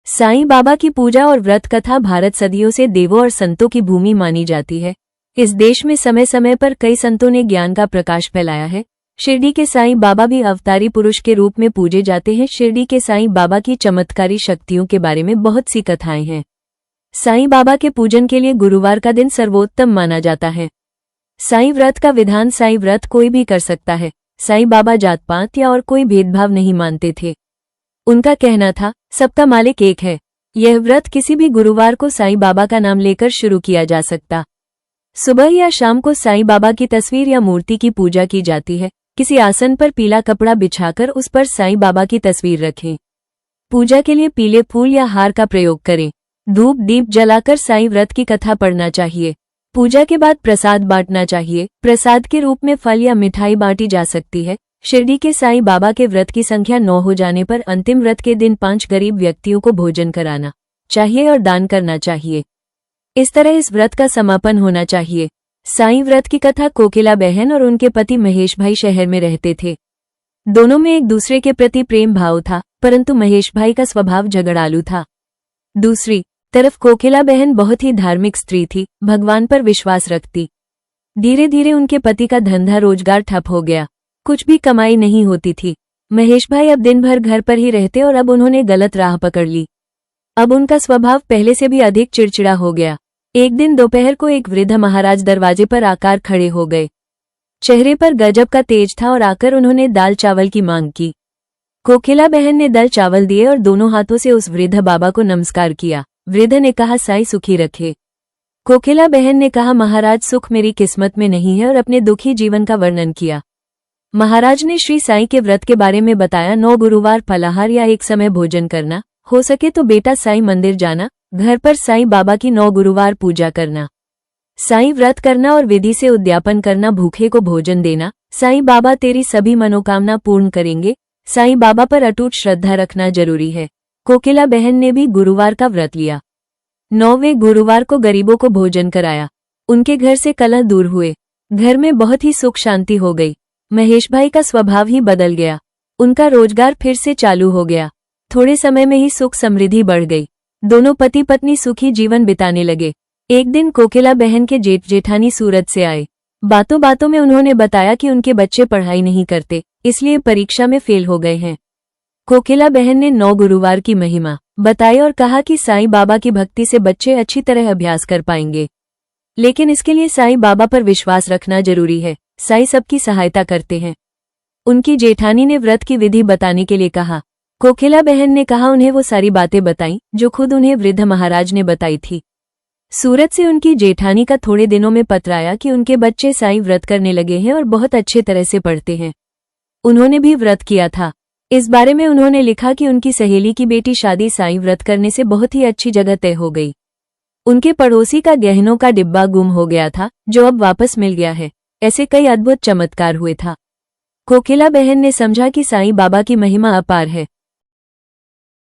साईं बाबा की पूजा और व्रत कथा भारत सदियों से देवों और संतों की भूमि मानी जाती है। इस देश में समय समय पर कई संतों ने ज्ञान का प्रकाश फैलाया है। शिरडी के साईं बाबा भी अवतारी पुरुष के रूप में पूजे जाते हैं। शिरडी के साईं बाबा की चमत्कारी शक्तियों के बारे में बहुत सी कथाएं हैं। साईं बाबा के पूजन के लिए गुरुवार का दिन सर्वोत्तम माना जाता है। साईं व्रत का विधान। साईं व्रत कोई भी कर सकता है। साईं बाबा जात पात या और कोई भेदभाव नहीं मानते थे। उनका कहना था, सबका मालिक एक है। यह व्रत किसी भी गुरुवार को साईं बाबा का नाम लेकर शुरू किया जा सकता। सुबह या शाम को साईं बाबा की तस्वीर या मूर्ति की पूजा की जाती है। किसी आसन पर पीला कपड़ा बिछाकर उस पर साईं बाबा की तस्वीर रखें। पूजा के लिए पीले फूल या हार का प्रयोग करें। धूप दीप जलाकर साईं व्रत की कथा पढ़ना चाहिए। पूजा के बाद प्रसाद बांटना चाहिए। प्रसाद के रूप में फल या मिठाई बांटी जा सकती है। शिरडी के साईं बाबा के व्रत की संख्या 9 हो जाने पर अंतिम व्रत के दिन 5 गरीब व्यक्तियों को भोजन कराना चाहिए और दान करना चाहिए। इस तरह इस व्रत का समापन होना चाहिए। साईं व्रत की कथा कोकिला बहन और उनके पति महेश भाई शहर में रहते थे। दोनों में एक दूसरे के प्रति प्रेम भाव था, परंतु महेश भाई का स्वभाव झगड़ालू था। दूसरी तरफ कोकिला बहन बहुत ही धार्मिक स्त्री थी, भगवान पर विश्वास रखती। धीरे धीरे उनके पति का धंधा रोजगार ठप हो गया। कुछ भी कमाई नहीं होती थी। महेश भाई अब दिन भर घर पर ही रहते और अब उन्होंने गलत राह पकड़ ली। अब उनका स्वभाव पहले से भी अधिक चिड़चिड़ा हो गया। एक दिन दोपहर को एक वृद्ध महाराज दरवाजे पर आकर खड़े हो गए। चेहरे पर गजब का तेज था और आकर उन्होंने दाल चावल की मांग की। कोकिला बहन ने दाल चावल दिए और दोनों हाथों से उस वृद्ध बाबा को नमस्कार किया। वृद्ध ने कहा, साईं सुखी रखे। कोकिला बहन ने कहा, महाराज सुख मेरी किस्मत में नहीं है, और अपने दुखी जीवन का वर्णन किया। महाराज ने श्री साईं के व्रत के बारे में बताया। 9 गुरुवार फलाहार या एक समय भोजन करना, हो सके तो बेटा साईं मंदिर जाना, घर पर साईं बाबा की 9 गुरुवार पूजा करना, साईं व्रत करना और विधि से उद्यापन करना, भूखे को भोजन देना। साईं बाबा तेरी सभी मनोकामना पूर्ण करेंगे। साईं बाबा पर अटूट श्रद्धा रखना जरूरी है। कोकिला बहन ने भी गुरुवार का व्रत लिया। 9वें गुरुवार को गरीबों को भोजन कराया। उनके घर से कलह दूर हुए। घर में बहुत ही सुख शांति हो गई। महेश भाई का स्वभाव ही बदल गया। उनका रोजगार फिर से चालू हो गया। थोड़े समय में ही सुख समृद्धि बढ़ गई। दोनों पति पत्नी सुखी जीवन बिताने लगे। एक दिन कोकिला बहन के जेठ जेठानी सूरत से आए। बातों बातों में उन्होंने बताया कि उनके बच्चे पढ़ाई नहीं करते, इसलिए परीक्षा में फेल हो गए हैं। कोकिला बहन ने 9 गुरुवार की महिमा बताई और कहा कि साईं बाबा की भक्ति से बच्चे अच्छी तरह अभ्यास कर पाएंगे, लेकिन इसके लिए साईं बाबा पर विश्वास रखना जरूरी है। साईं सबकी सहायता करते हैं। उनकी जेठानी ने व्रत की विधि बताने के लिए कहा। कोकिला बहन ने कहा उन्हें वो सारी बातें बताई जो खुद उन्हें वृद्ध महाराज ने बताई थी। सूरत से उनकी जेठानी का थोड़े दिनों में पत्र आया कि उनके बच्चे साईं व्रत करने लगे हैं और बहुत अच्छे तरह से पढ़ते हैं। उन्होंने भी व्रत किया था। इस बारे में उन्होंने लिखा कि उनकी सहेली की बेटी शादी साईं व्रत करने से बहुत ही अच्छी जगह तय हो गई। उनके पड़ोसी का गहनों का डिब्बा गुम हो गया था, जो अब वापस मिल गया है। ऐसे कई अद्भुत चमत्कार हुए था। कोकिला बहन ने समझा कि साईं बाबा की महिमा अपार है।